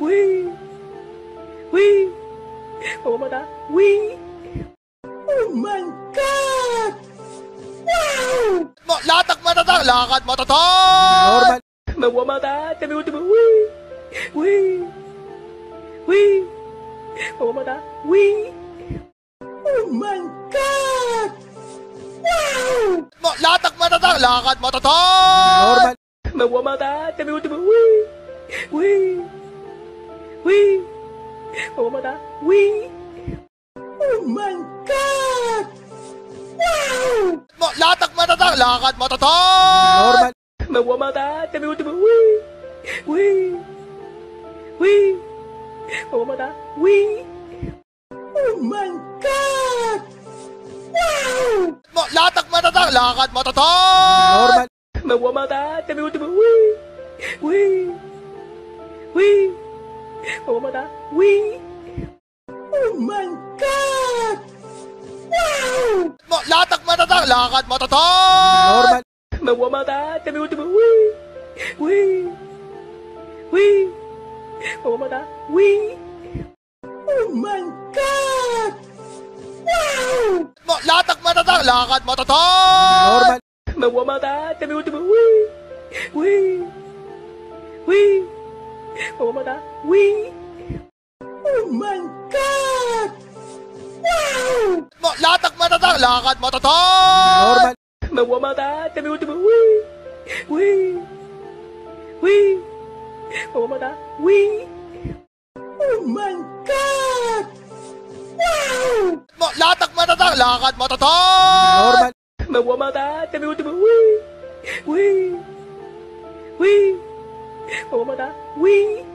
Wee! Wee! Oh my God! Wee! Oh my God! Wow! Latak matatang, lakad matatang! Normal. Mawamata! Tabi mo, wee! Wee! Wee! Oh my God! Wee! Oh my God! Wow! Latak matatang, lakad matatang! Normal. Mawamata! Tabi mo, wee! Wee! Wee! Oh my God! Wee! Oh my God! Wow! Latak matatang, lakad matatang! Normal. Mawamata! Tabi mo, wee! Wee! Wee! Oh my God! Wee! Oh my God! Wow! Latak matatang, lakad matatang! Normal. Mawamata! Tabi mo, wee! Wee! Wee! Oh my God! Wee! Oh my God! Wow! Latak matatang, lakad matatang! Normal. Mawamata! Tabi mo, wee! Wee! Wee! Oh my God! Wee! Oh my God! Wow! Latak matatang, lakad matatang! Normal. Mawamata! Tabi mo, wee! Wee! Wee! Oh my God! Wee! Oh my God! Wow! Latak matatang, lakad matatang! Normal. Mawamata! Tabi mo, wee! Wee! Wee! Oh my God! Wee! Oh my God! Wow! Latak matatang, lakad matatang! Normal. Mawamata! Tabi mo, wee! Wee! Wee! Oh my God! Wee!